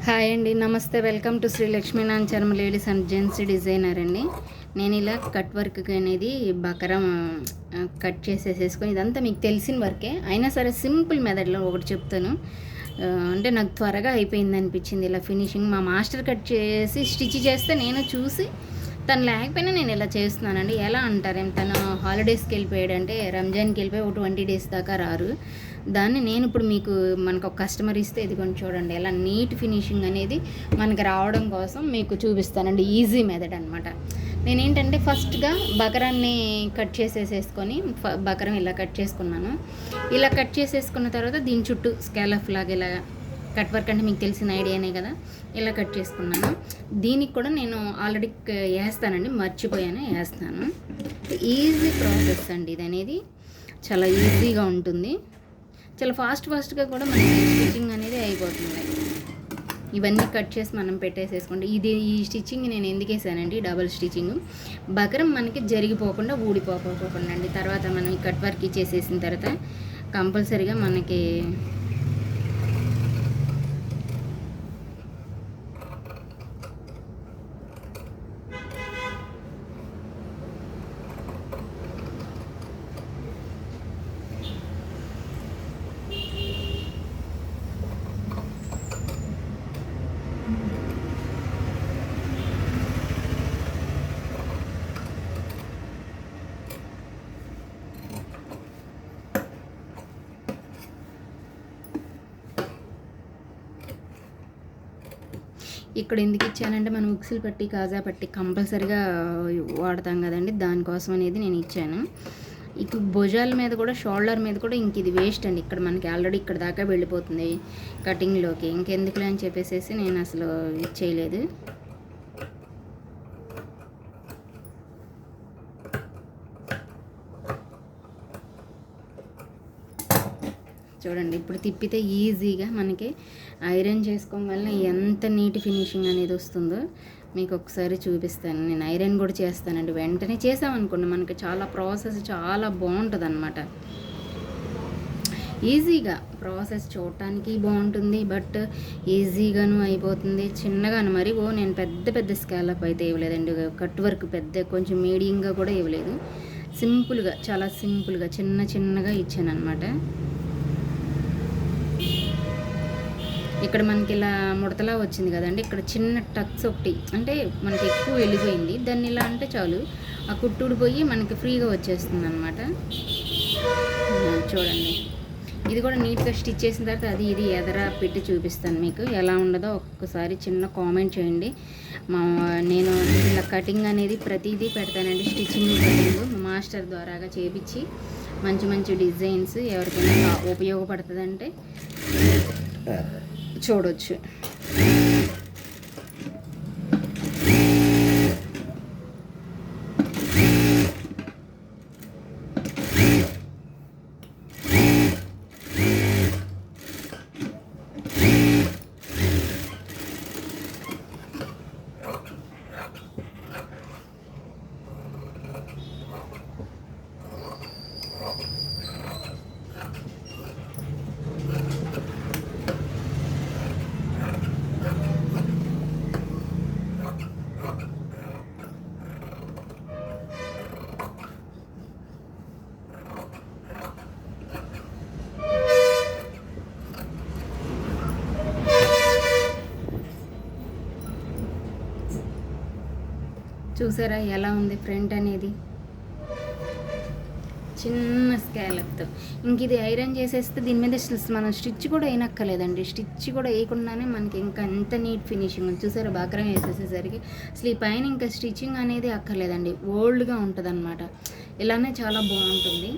Hi అండి, నమస్తే. Welcome to Shri Lakshminarayana చర్మ లేడీస్ అండ్ జెంట్స్ డిజైనర్ అండి. నేను ఇలా కట్ వర్క్ అనేది బకరం కట్ చేసేసుకొని, ఇదంతా మీకు తెలిసిన వర్కే అయినా సరే సింపుల్ మెథడ్లో ఒకటి చెప్తాను. అంటే నాకు త్వరగా అయిపోయింది అనిపించింది ఇలా ఫినిషింగ్. మా మాస్టర్ కట్ చేసి స్టిచ్ చేస్తే నేను చూసి తను లేకపోయినా నేను ఇలా చేస్తున్నానండి. ఎలా అంటారేం, తను హాలిడేస్కి వెళ్ళిపోయాడు, అంటే రంజాన్కి వెళ్ళిపోయి ఒక 20 డేస్ దాకా రారు. దాన్ని నేను ఇప్పుడు మనకు ఒక కస్టమర్ ఇస్తే ఇది కొంచెం చూడండి ఎలా నీట్ ఫినిషింగ్ అనేది మనకి రావడం కోసం మీకు చూపిస్తానండి. ఈజీ మెథడ్ అనమాట. నేనేంటంటే ఫస్ట్గా బకరాన్ని కట్ చేసేసుకొని, బకరం ఇలా కట్ చేసుకున్నాను. ఇలా కట్ చేసేసుకున్న తర్వాత దీని చుట్టూ స్కాలఫ్ లాగా ఇలా కట్ వర్క్ అంటే మీకు తెలిసిన ఐడియానే కదా, ఇలా కట్ చేసుకున్నాను. దీనికి కూడా నేను ఆల్రెడీ వేస్తానండి, మర్చిపోయాను, వేస్తాను. ఈజీ ప్రాసెస్ అండి ఇది అనేది, చాలా ఈజీగా ఉంటుంది. చాలా ఫాస్ట్గా కూడా మనకి స్టిచ్చింగ్ అనేది అయిపోతుంది. ఇవన్నీ కట్ చేసి మనం పెట్టేసేసుకోండి. ఈ స్టిచ్చింగ్ నేను ఎందుకు వేసానండి, డబల్ స్టిచ్చింగ్. బకరం మనకి జరిగిపోకుండా ఊడిపోకుండా అండి. తర్వాత మనం ఈ కట్ వర్క్ ఇచ్చేసేసిన తర్వాత కంపల్సరీగా మనకి ఇక్కడ ఎందుకు ఇచ్చానంటే మనం ఉక్సులు పట్టి కాజా పట్టి కంపల్సరీగా వాడతాం కదండి, దానికోసం అనేది నేను ఇచ్చాను. ఇక భుజాల మీద కూడా, షోల్డర్ మీద కూడా ఇంక ఇది వేస్ట్ అండి. ఇక్కడ మనకి ఆల్రెడీ ఇక్కడ దాకా వెళ్ళిపోతుంది కటింగ్లోకి, ఇంకెందుకులే అని చెప్పేసి నేను అసలు ఇచ్చేయలేదు. చూడండి, ఇప్పుడు తిప్పితే ఈజీగా మనకి ఐరన్ చేసుకోవడం వల్ల ఎంత నీట్ ఫినిషింగ్ అనేది వస్తుందో మీకు ఒకసారి చూపిస్తాను. నేను ఐరన్ కూడా చేస్తానండి. వెంటనే చేసామనుకోండి మనకి చాలా ప్రాసెస్ చాలా బాగుంటుంది అనమాట. ఈజీగా ప్రాసెస్ చూడటానికి బాగుంటుంది, బట్ ఈజీగాను అయిపోతుంది. చిన్నగాను మరి నేను పెద్ద స్కాలప్ అయితే ఇవ్వలేదండి. కట్ వర్క్ పెద్ద కొంచెం మీడియంగా కూడా ఇవ్వలేదు. సింపుల్గా, చాలా సింపుల్గా చిన్నగా ఇచ్చాను అనమాట. ఇక్కడ మనకి ఇలా ముడతలా వచ్చింది కదండి, ఇక్కడ చిన్న టక్స్ ఒకటి అంటే మనకి ఎక్కువ వెళ్ళిపోయింది. దాన్ని ఇలా అంటే చాలు, ఆ కుట్టు ఊడిపోయి మనకి ఫ్రీగా వచ్చేస్తుంది అనమాట. చూడండి, ఇది కూడా నీట్గా స్టిచ్ చేసిన తర్వాత ఇది ఎదరా పెట్టి చూపిస్తాను మీకు ఎలా ఉండదో. ఒక్కసారి చిన్న కామెంట్ చేయండి. నేను ఇలా కటింగ్ అనేది ప్రతిదీ పెడతానండి. స్టిచ్చింగ్ కటింగ్ మా మాస్టర్ ద్వారాగా చేపించి మంచి డిజైన్స్ ఎవరికైనా ఉపయోగపడుతుందంటే చూడొచ్చు. చూసారా ఎలా ఉంది ఫ్రంట్ అనేది, చిన్న స్కాలప్తో. ఇంక ఇది ఐరన్ చేసేస్తే దీని మీద మనం స్టిచ్ కూడా వేయనక్కర్లేదండి. స్టిచ్ కూడా వేయకుండానే మనకి ఇంకా ఎంత నీట్ ఫినిషింగ్ ఉంది. చూసారా, బకరం వేసేసేసరికి అసలు ఈ పైన ఇంకా స్టిచ్చింగ్ అనేది అక్కర్లేదండి, ఓల్డ్గా ఉంటుంది అనమాట. ఇలానే చాలా బాగుంటుంది.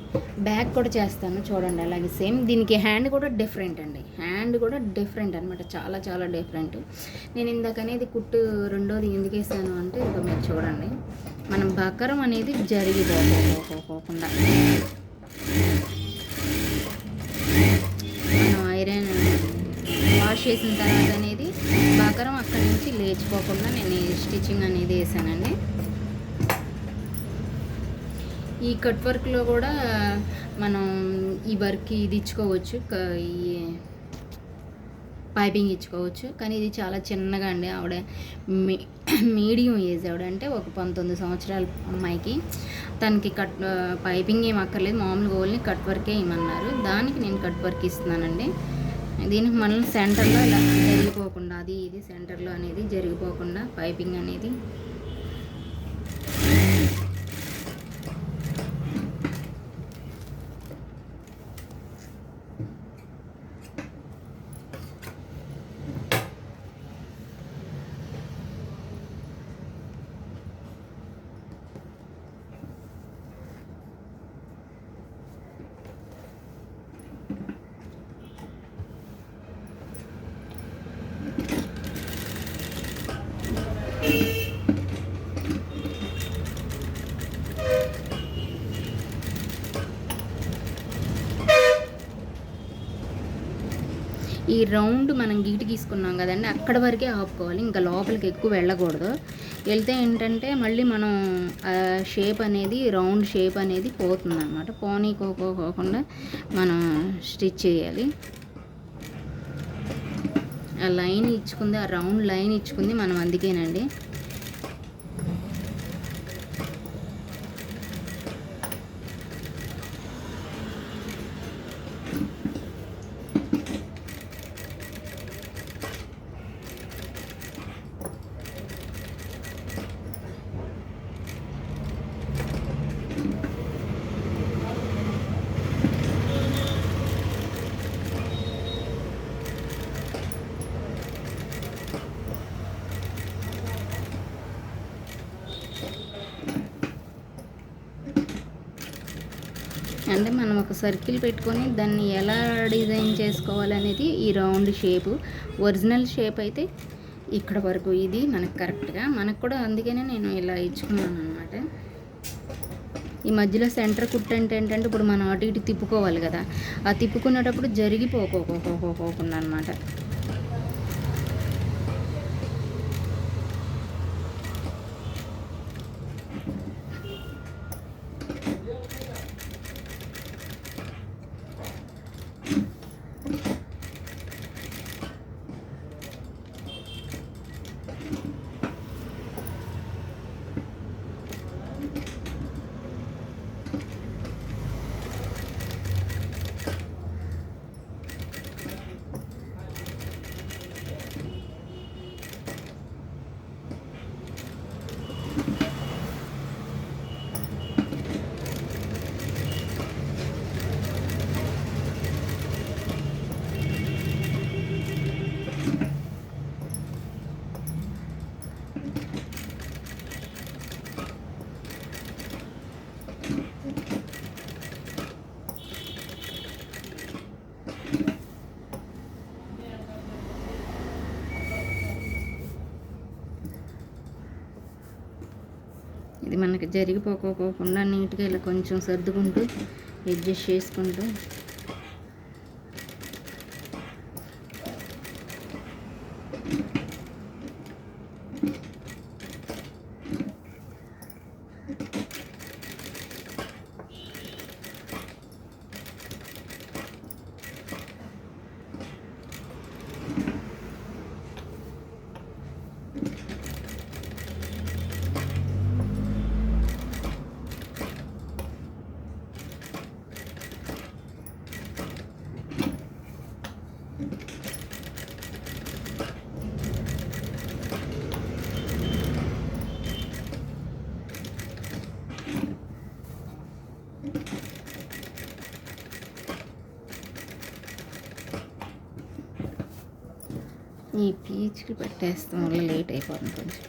బ్యాక్ కూడా చేస్తాను చూడండి అలాగే సేమ్. దీనికి హ్యాండ్ కూడా డిఫరెంట్ అండి, హ్యాండ్ కూడా డిఫరెంట్ అనమాట, చాలా డిఫరెంట్. నేను ఇందాక అనేది కుట్టు రెండోది ఎందుకు వేసాను అంటే ఇక మీరు చూడండి, మనం బకరం అనేది జరిగిపోకుండా మనం ఐరన్ వాష్ చేసిన తర్వాత అనేది బకరం అక్కడి నుంచి లేచిపోకుండా నేను స్టిచ్చింగ్ అనేది వేసానండి. ఈ కట్ వర్క్లో కూడా మనం ఈ వర్క్ ఇది ఇచ్చుకోవచ్చు. పైపింగ్ ఇచ్చుకోవచ్చు. కానీ ఇది చాలా చిన్నగా అండి. ఆవిడ మీ మీడియం ఏజ్ ఆవిడ, అంటే ఒక 19 సంవత్సరాల అమ్మాయికి. తనకి పైపింగ్ ఏం అక్కర్లేదు, మామూలుగా ఓన్లీ కట్ వర్కే ఇమ్మన్నారు. దానికి నేను కట్ వర్క్ ఇస్తున్నానండి. దీనికి మనం సెంటర్లో ఇలా జరిగిపోకుండా, అది ఇది సెంటర్లో అనేది జరిగిపోకుండా పైపింగ్ అనేది ఈ రౌండ్ మనం గీటు గీసుకున్నాం కదండి, అక్కడ వరకే ఆపుకోవాలి. ఇంకా లోపలికి ఎక్కువ వెళ్ళకూడదు. వెళ్తే ఏంటంటే మళ్ళీ మనం షేప్ అనేది, రౌండ్ షేప్ అనేది పోతుంది అనమాట. పోనీకోకుండా మనం స్టిచ్ చేయాలి. ఆ లైన్ ఇచ్చుకుంది, ఆ రౌండ్ లైన్ ఇచ్చుకుంది మనం, అందుకేనండి. అంటే మనం ఒక సర్కిల్ పెట్టుకొని దాన్ని ఎలా డిజైన్ చేసుకోవాలనేది ఈ రౌండ్ షేపు. ఒరిజినల్ షేప్ అయితే ఇక్కడ వరకు, ఇది మనకు కరెక్ట్గా మనకు కూడా, అందుకనే నేను ఇలా ఇచ్చుకున్నాను అనమాట. ఈ మధ్యలో సెంటర్ కుట్టు అంటే ఏంటంటే ఇప్పుడు మనం అటు ఇటు తిప్పుకోవాలి కదా, ఆ తిప్పుకునేటప్పుడు జరిగిపోకోకుండా అనమాట. ఇది మనకి జరిగిపోకోకుండా నీట్గా ఇలా కొంచెం సర్దుకుంటూ అడ్జస్ట్ చేసుకుంటూ ఈ పీచ్కి పెట్టేస్తాం వల్ల లేట్ అయిపోతుంది కొంచెం.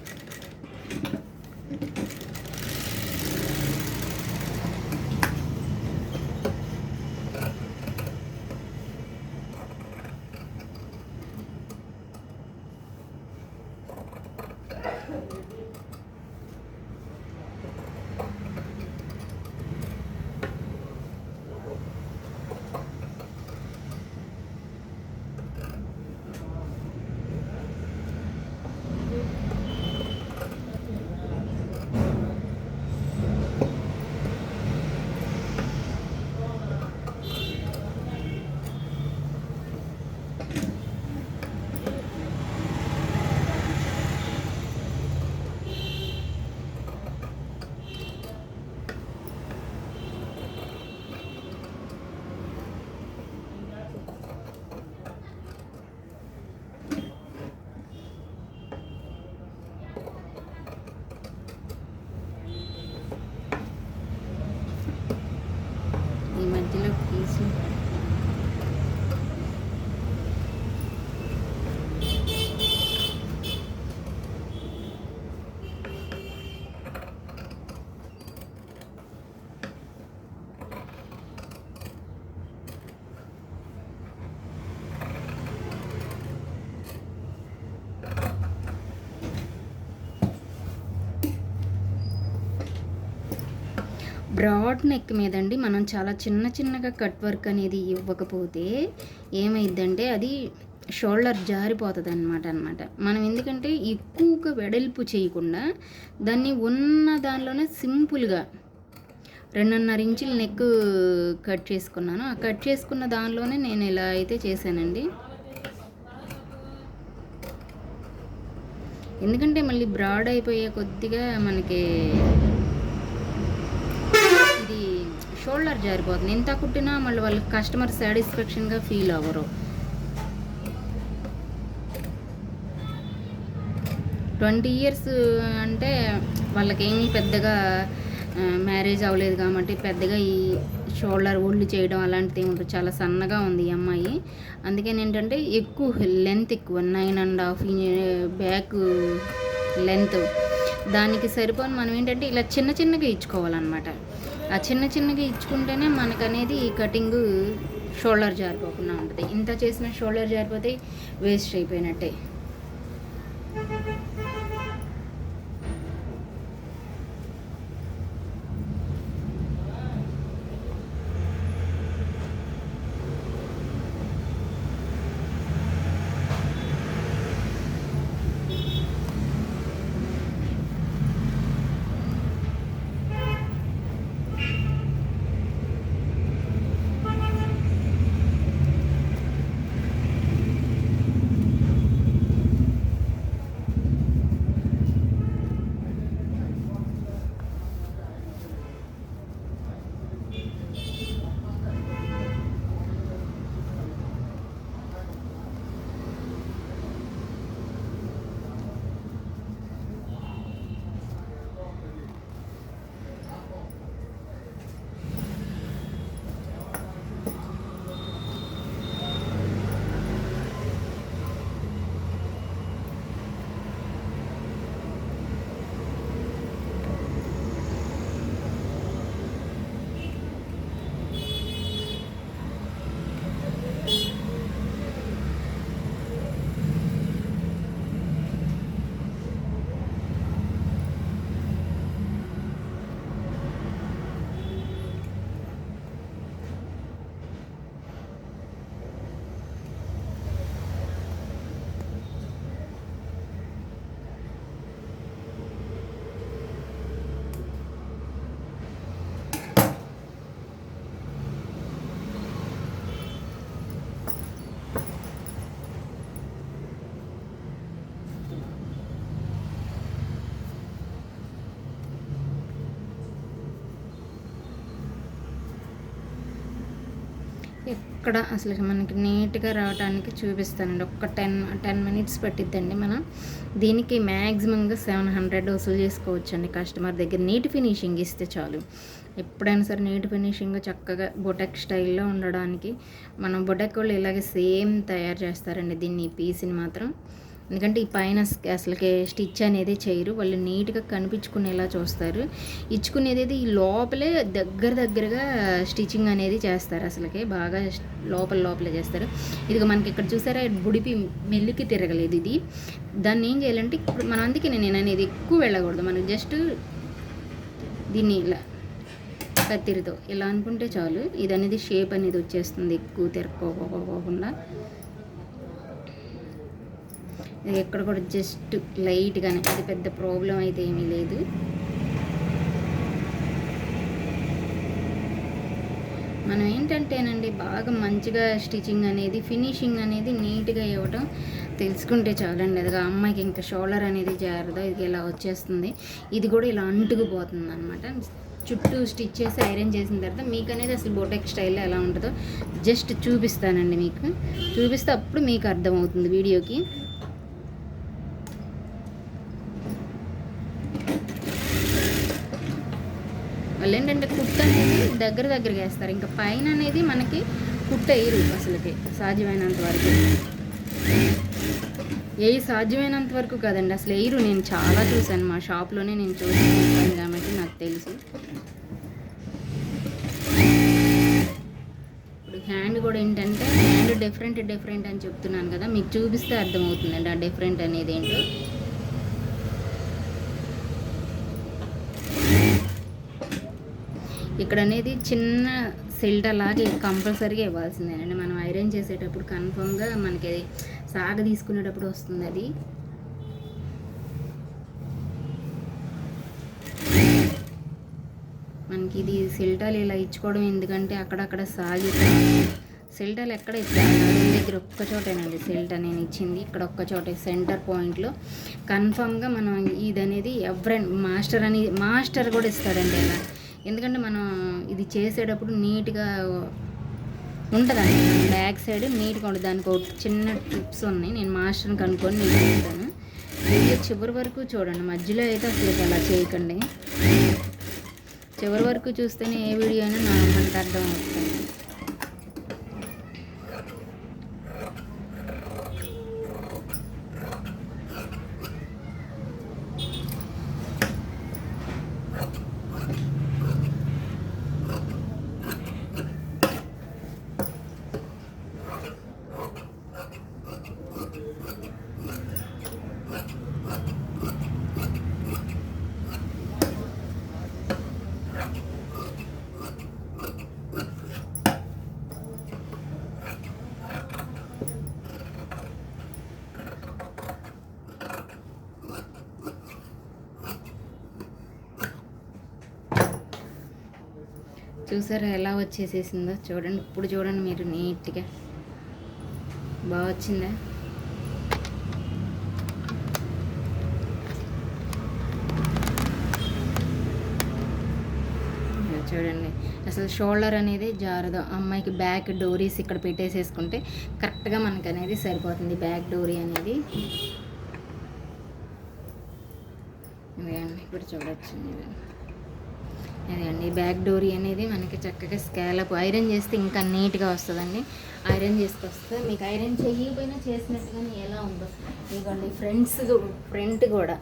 బ్రాడ్ నెక్ మీదండి మనం చాలా చిన్న చిన్నగా కట్ వర్క్ అనేది ఇవ్వకపోతే ఏమైందంటే అది షోల్డర్ జారిపోతుంది అనమాట. మనం ఎందుకంటే ఎక్కువగా వెడల్పు చేయకుండా దాన్ని ఉన్న దానిలోనే సింపుల్గా 2.5 ఇంచులు నెక్ కట్ చేసుకున్నాను. ఆ కట్ చేసుకున్న దానిలోనే నేను ఇలా అయితే చేశానండి. ఎందుకంటే మళ్ళీ బ్రాడ్ అయిపోయే కొద్దిగా మనకి ఇది షోల్డర్ జారిపోతుంది. ఎంత కుట్టినా మళ్ళీ వాళ్ళకి కస్టమర్ సాటిస్ఫాక్షన్గా ఫీల్ అవ్వరు. 20 ఇయర్స్ అంటే వాళ్ళకేమీ పెద్దగా మ్యారేజ్ అవ్వలేదు కాబట్టి పెద్దగా ఈ షోల్డర్ ఒళ్ళు చేయడం అలాంటిది ఏముంటుంది. చాలా సన్నగా ఉంది ఈ అమ్మాయి. అందుకని ఏంటంటే ఎక్కువ లెంత్ ఎక్కువ 9.5 బ్యాక్ లెంత్ దానికి సరిపోని మనం ఏంటంటే ఇలా చిన్న చిన్నగా ఇచ్చుకోవాలన్నమాట. ఆ చిన్న చిన్నగా ఇచ్చుకుంటేనే మనకనేది కటింగ్ షోల్డర్ జారిపోకుండా ఉంటుంది. ఇంత చేసిన షోల్డర్ జారిపోతే వేస్ట్ అయిపోయినట్టే. ఇక్కడ అసలు మనకి నీట్గా రావడానికి చూపిస్తానండి. ఒక్క 10 మినిట్స్ పట్టిద్దండి. మనం దీనికి మ్యాక్సిమంగా 700 వసూలు చేసుకోవచ్చండి కస్టమర్ దగ్గర. నీట్ ఫినిషింగ్ ఇస్తే చాలు. ఎప్పుడైనా సరే నీట్ ఫినిషింగ్ చక్కగా బొటెక్ స్టైల్లో ఉండడానికి మనం బొటెక్ వాళ్ళు ఇలాగే సేమ్ తయారు చేస్తారండి దీన్ని, పీస్ని మాత్రం. ఎందుకంటే ఈ పైన అసలుకి స్టిచ్ అనేది చేయరు, వాళ్ళు నీట్గా కనిపించుకునేలా చూస్తారు. ఇచ్చుకునేది ఈ లోపలే దగ్గరగా స్టిచ్చింగ్ అనేది చేస్తారు. అసలుకి బాగా లోపలే చేస్తారు. ఇదిగో మనకి ఇక్కడ చూసారా బుడిపి మెల్లికి తిరగలేదు ఇది. దాన్ని ఏం చేయాలంటే ఇప్పుడు మనం అందుకే నేను అనేది ఎక్కువ వెళ్ళకూడదు. మనం జస్ట్ దీన్ని ఇలా కత్తిరితో ఇలా అనుకుంటే చాలు. ఇది అనేది షేప్ అనేది వచ్చేస్తుంది ఎక్కువ తిరక్కోకుండా. ఎక్కడ కూడా జస్ట్ లైట్గానే, అది పెద్ద ప్రాబ్లం అయితే ఏమీ లేదు. మనం ఏంటంటేనండి బాగా మంచిగా స్టిచ్చింగ్ అనేది ఫినిషింగ్ అనేది నీట్గా ఇవ్వడం తెలుసుకుంటే చాలండి. అదిగా అమ్మాయికి ఇంకా షోల్డర్ అనేది జారదో ఇది ఇలా వచ్చేస్తుంది. ఇది కూడా ఇలా అంటుకుపోతుంది అనమాట. చుట్టూ స్టిచ్ చేసి ఐరన్ చేసిన తర్వాత మీకు అనేది అసలు బొటెక్ స్టైల్లో ఎలా ఉంటుందో జస్ట్ చూపిస్తానండి. మీకు చూపిస్తే అప్పుడు మీకు అర్థమవుతుంది వీడియోకి. వాళ్ళు ఏంటంటే కుట్టు అనేది దగ్గరగా వేస్తారు. ఇంకా పైన అనేది మనకి కుట్టు వేయరు అసలుకి సాధ్యమైనంత వరకు. సాధ్యమైనంత వరకు కదండి అసలు వేయరు. నేను చాలా చూశాను, మా షాప్లోనే నేను చూసాను కాబట్టి నాకు తెలుసు. ఇప్పుడు హ్యాండ్ కూడా ఏంటంటే హ్యాండ్ డిఫరెంట్ అని చెప్తున్నాను కదా, మీకు చూపిస్తే అర్థమవుతుందండి ఆ డిఫరెంట్ అనేది ఏంటో. ఇక్కడ అనేది చిన్న సిల్ట్ అలాగే కంపల్సరీగా ఇవ్వాల్సిందేనండి. మనం ఐరన్ చేసేటప్పుడు కన్ఫర్మ్గా మనకి అది సాగ తీసుకునేటప్పుడు వస్తుంది అది. మనకి ఇది సిల్టాలు ఇలా ఇచ్చుకోవడం ఎందుకంటే అక్కడక్కడ సాగి సిల్టాలు ఎక్కడ ఇచ్చాను దగ్గర ఒక్క చోటేనండి సిల్టా నేను ఇచ్చింది, ఇక్కడ ఒక్క చోటే సెంటర్ పాయింట్లో. కన్ఫామ్గా మనం ఇది అనేది ఎవరైనా మాస్టర్ కూడా ఇస్తారండి అలా. ఎందుకంటే మనం ఇది చేసేటప్పుడు నీట్గా ఉంటుందండి, బ్యాక్ సైడ్ నీట్గా ఉంటుంది. దానికి ఒక చిన్న టిప్స్ ఉన్నాయి, నేను మాస్టర్ని కనుక్కొని నేను చెప్తాను. వీడియో చివరి వరకు చూడండి, మధ్యలో అయితే అసలు అలా చేయకండి. చివరి వరకు చూస్తేనే ఏ వీడియో అయినా మనకు అర్థం అవుతుంది. చూసారా ఎలా వచ్చేసేసిందో చూడండి. ఇప్పుడు చూడండి మీరు నీట్గా బాగా వచ్చిందా. చూడండి అసలు షోల్డర్ అనేది జారదు. అమ్మాయికి బ్యాక్ డోరీస్ ఇక్కడ పెట్టేసేసుకుంటే కరెక్ట్గా మనకు అనేది సరిపోతుంది. బ్యాక్ డోరీ అనేది ఇదే అండి, ఇప్పుడు చూడొచ్చు. అదే అండి బ్యాక్ డోరీ అనేది మనకి చక్కగా స్కాలప్ ఐరన్ చేస్తే ఇంకా నీట్గా వస్తుందండి. ఐరన్ చేసుకొస్తే మీకు ఐరన్ చేయకపోయినా చేసినట్టుగానే ఎలా ఉందో. ఇదిగోండి ఫ్రంట్ కూడా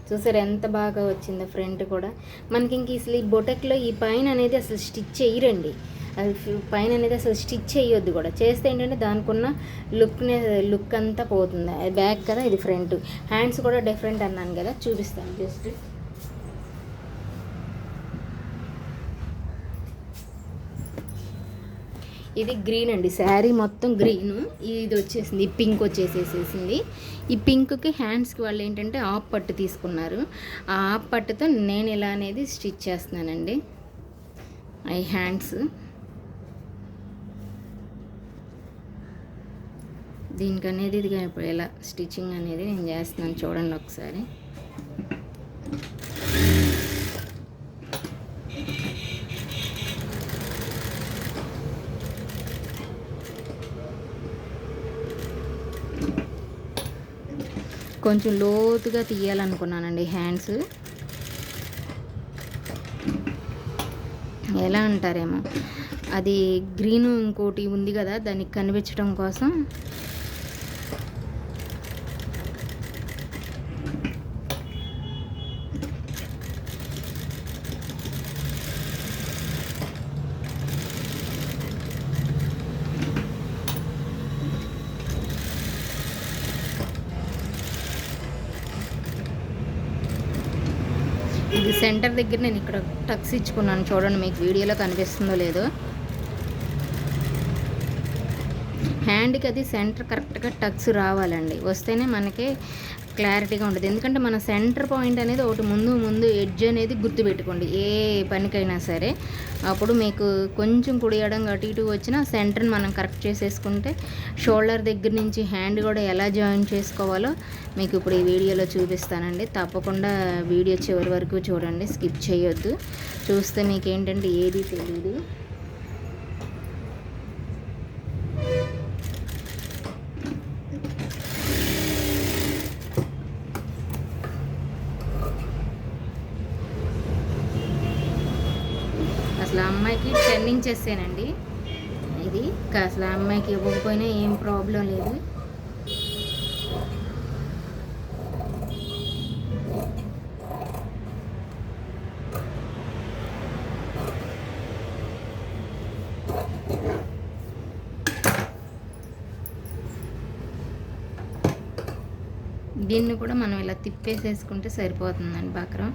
చూసారు ఎంత బాగా వచ్చిందో. ఫ్రంట్ కూడా మనకి ఇంక అసలు ఈ బొటెక్లో ఈ పైన అనేది అసలు స్టిచ్ చేయరండి. అది పైన అనేది అసలు స్టిచ్ చేయొద్దు కూడా. చేస్తే ఏంటంటే దానికి ఉన్న లుక్ అంతా పోతుంది. అది బ్యాక్ కదా, ఇది ఫ్రంట్. హ్యాండ్స్ కూడా డిఫరెంట్ అన్నాను కదా, చూపిస్తాను జస్ట్. ఇది గ్రీన్ అండి, శారీ మొత్తం గ్రీను. ఇది వచ్చేసింది పింక్ వచ్చేసేసింది. ఈ పింక్కి హ్యాండ్స్కి వాళ్ళు ఏంటంటే ఆఫ్ పట్టు తీసుకున్నారు. ఆ ఆఫ్ పట్టుతో నేను ఇలా అనేది స్టిచ్ చేస్తున్నానండి. ఈ హ్యాండ్స్ దీనికి అనేది ఇది ఇప్పుడు ఎలా స్టిచ్చింగ్ అనేది నేను చేస్తున్నాను చూడండి ఒకసారి. కొంచెం లోతుగా తీయాలనుకున్నానండి హ్యాండ్స్. ఎలా అంటారేమో, అది గ్రీన్ ఇంకోటి ఉంది కదా దానికి కనిపించడం కోసం ఇది సెంటర్ దగ్గర నేను ఇక్కడ టక్స్ ఇచ్చుకున్నాను చూడండి, మీకు వీడియోలో కనిపిస్తుందో లేదో. హ్యాండ్కి అది సెంటర్ కరెక్ట్గా టక్స్ రావాలండి, వస్తేనే మనకి క్లారిటీగా ఉంటుంది. ఎందుకంటే మన సెంటర్ పాయింట్ అనేది ఒకటి ముందు ఎడ్జ్ అనేది గుర్తుపెట్టుకోండి ఏ పనికైనా సరే. అప్పుడు మీకు కొంచెం కుడి ఎడం అటు ఇటు వచ్చినా సెంటర్ని మనం కరెక్ట్ చేసేసుకుంటే షోల్డర్ దగ్గర నుంచి హ్యాండ్ కూడా ఎలా జాయిన్ చేసుకోవాలో మీకు ఇప్పుడు ఈ వీడియోలో చూపిస్తానండి. తప్పకుండా వీడియో చివరి వరకు చూడండి, స్కిప్ చేయొద్దు. చూస్తే మీకు ఏంటంటే ఏది తెలియదు. అసలు అమ్మాయికి 10 ఇంచెసేనండి ఇది. అసలు అమ్మాయికి ఇవ్వకపోయినా ఏం ప్రాబ్లం లేదు. దీన్ని కూడా మనం ఇలా తిప్పేసేసుకుంటే సరిపోతుందండి బక్రం.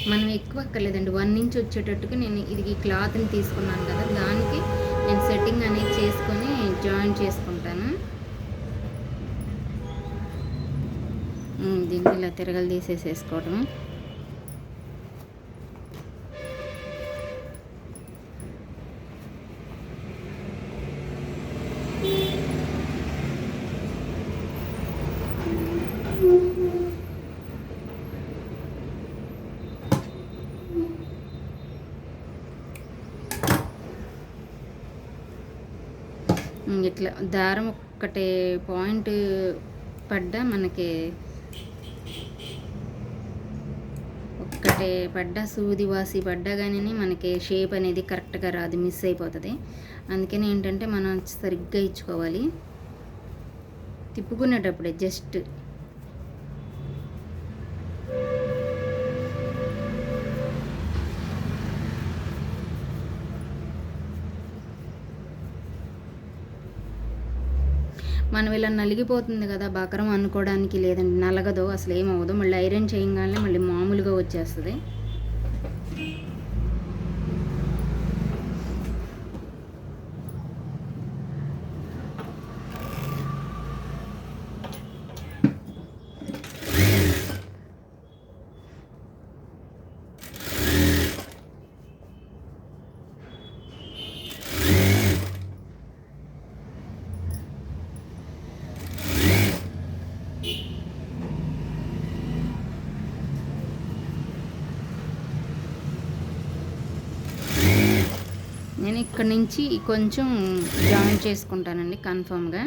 మనం ఎక్కువ అక్కర్లేదండి, 1 ఇంచ్ వచ్చేటట్టుగా నేను ఇది క్లాత్ని తీసుకున్నాను కదా, దానికి నేను సెట్టింగ్ అనేది చేసుకొని జాయిన్ చేసుకుంటాను. దీన్ని ఇలా తిరగలు తీసేసేసుకోవటం. ఇట్లా దారం ఒక్కటే పాయింట్ పడ్డా మనకి ఒక్కటే పడ్డా సూది వాసి పడ్డా కానీ మనకి షేప్ అనేది కరెక్ట్గా రాదు, మిస్ అయిపోతుంది. అందుకని ఏంటంటే మనం సరిగ్గా ఇచ్చుకోవాలి తిప్పుకునేటప్పుడే. జస్ట్ మనం ఇలా నలిగిపోతుంది కదా బకరం అనుకోవడానికి లేదండి, నలగదు, అసలు ఏమవ్వదు. మళ్ళీ ఐరన్ చేయగానే మళ్ళీ మామూలుగా వచ్చేస్తుంది. నేను ఇక్కడ నుంచి కొంచెం జాయిన్ చేసుకుంటానండి కన్ఫామ్గా.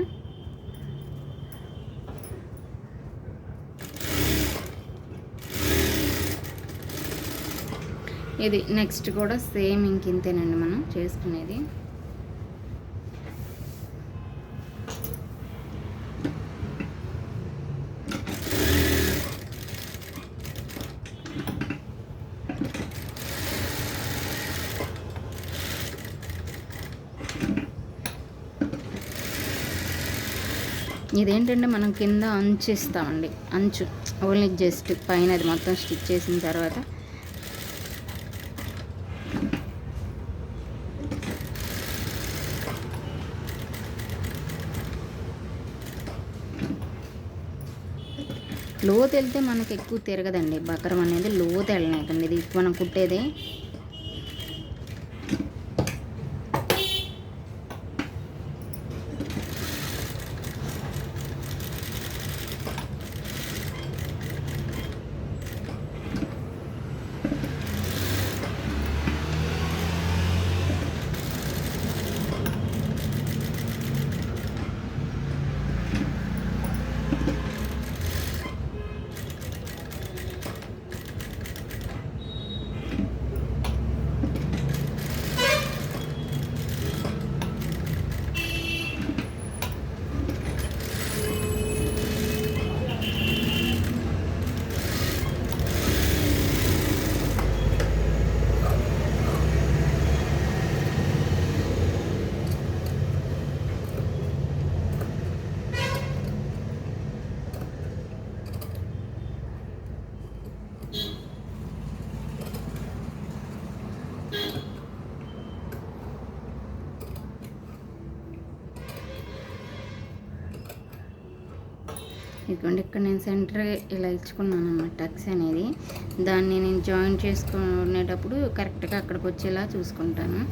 ఇది నెక్స్ట్ కూడా సేమ్ ఇంకింతేనండి మనం చేసుకునేది. ఇదేంటంటే మనం కింద అంచు ఇస్తామండి, అంచు ఓన్లీ జస్ట్ పైన అది మొత్తం స్టిచ్ చేసిన తర్వాత లోతు వెళ్తే మనకు ఎక్కువ తిరగదండి బకరం అనేది, లోతు వెళ్ళలేకండి. ఇది మనం కుట్టేదే. ఇదిగోండి ఇక్కడ నేను సెంటర్ ఇలా ఇచ్చుకున్నాను అన్నమాట టక్స్ అనేది. దాన్ని నేను జాయిన్ చేసుకునేటప్పుడు కరెక్ట్గా అక్కడికి వచ్చేలా చూసుకుంటాను.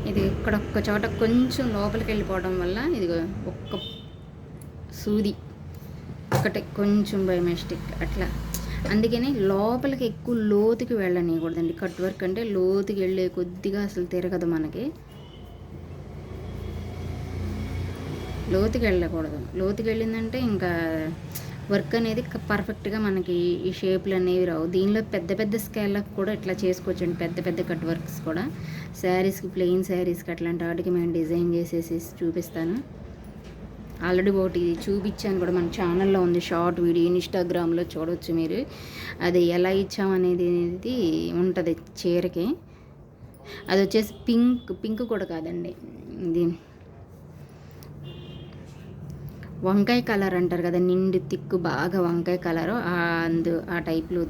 ఇది ఇక్కడ ఒక్క చోట కొంచెం లోపలికి వెళ్ళిపోవడం వల్ల ఇది ఒక్క సూది ఒకటే కొంచెం బై మిస్టేక్ అట్లా అందుకని లోపలికి ఎక్కువ లోతుకి వెళ్ళనీయకూడదండి. కట్ వర్క్ అంటే లోతుకి వెళ్ళే కొద్దిగా అసలు తిరగదు మనకి. లోతుకి వెళ్ళకూడదు. లోతుకి వెళ్ళిందంటే ఇంకా వర్క్ అనేది పర్ఫెక్ట్గా మనకి ఈ షేప్లు అనేవి రావు. దీనిలో పెద్ద పెద్ద స్కేల్లకు కూడా ఇట్లా చేసుకోవచ్చండి. పెద్ద పెద్ద కట్ వర్క్స్ కూడా శారీస్కి, ప్లెయిన్ శారీస్కి అట్లాంటి వాటికి మేము డిజైన్ చేసేసి చూపిస్తాను. ఆల్రెడీ ఒకటి చూపించాను కూడా, మన ఛానల్లో ఉంది షార్ట్ వీడియో, ఇన్స్టాగ్రామ్లో చూడవచ్చు మీరు. అది ఎలా ఇచ్చామనేది ఉంటుంది చీరకి. అది వచ్చేసి పింక్ కూడా కాదండి, ఇది వంకాయ కలర్ అంటారు కదా, నిండు తిక్కు బాగా వంకాయ కలరు ఆ టైప్లో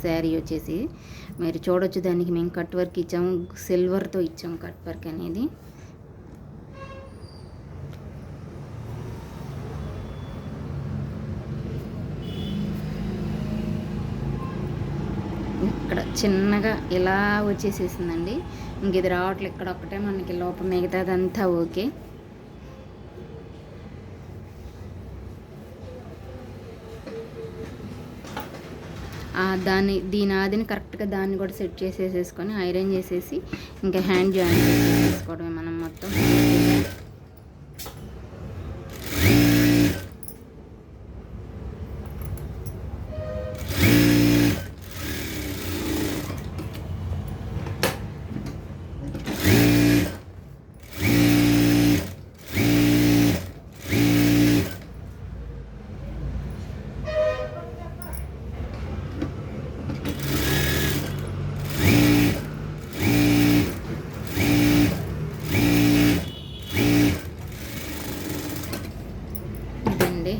శారీ వచ్చేసి మీరు చూడొచ్చు. దానికి మేము కట్ వర్క్ ఇచ్చాము, సిల్వర్తో ఇచ్చాము కట్ వర్క్ అనేది. ఇక్కడ చిన్నగా ఇలా వచ్చేసేసిందండి. ఇంక ఇది రావట్లేదు, ఇక్కడ ఒక్కటే మనకి లోపల, మిగతాదంతా ఓకే. దీని ఆదిని కరెక్ట్గా దాన్ని కూడా సెట్ చేసేసేసుకొని ఐరన్ చేసేసి ఇంకా హ్యాండ్ జాయిన్ చేసుకోవడమే మనం మొత్తం.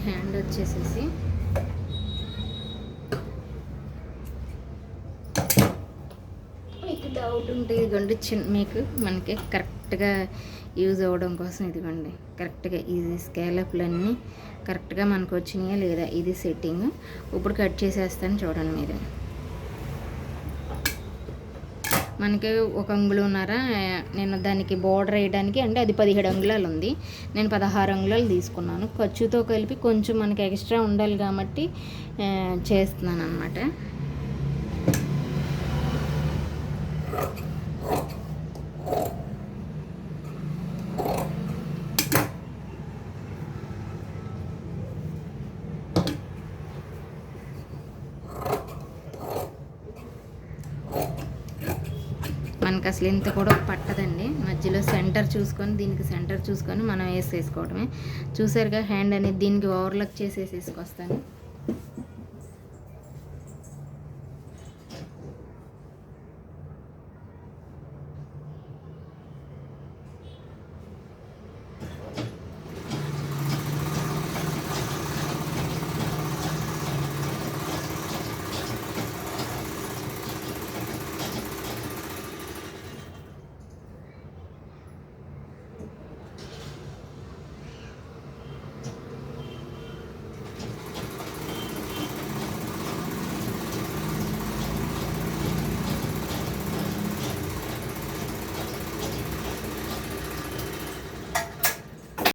హ్యాండ్ వచ్చేసేసి మీకు డౌట్ ఉంటే ఇదిగోండి, మీకు మనకి కరెక్ట్గా యూజ్ అవ్వడం కోసం ఇదిగోండి కరెక్ట్గా ఈ స్కేలప్లన్నీ కరెక్ట్గా మనకు వచ్చినాయా లేదా, ఇది సెట్టింగ్. ఇప్పుడు కట్ చేసేస్తాను చూడండి మీరు. మనకి 1 అంగుళంన్నర నేను దానికి బోర్డర్ వేయడానికి, అంటే అది 17 అంగుళాలు ఉంది, నేను 16 అంగుళాలు తీసుకున్నాను. ఖర్చుతో కలిపి కొంచెం మనకి ఎక్స్ట్రా ఉండాలి కాబట్టి చేస్తున్నాను అన్నమాట. మనకు అసలు ఇంత కూడా పట్టదండి. మధ్యలో సెంటర్ చూసుకొని, దీనికి సెంటర్ చూసుకొని మనం వేసేసుకోవడమే. చూసారుగా హ్యాండ్ అనేది దీనికి ఓవర్లాక్ చేసేసేసుకొస్తాను.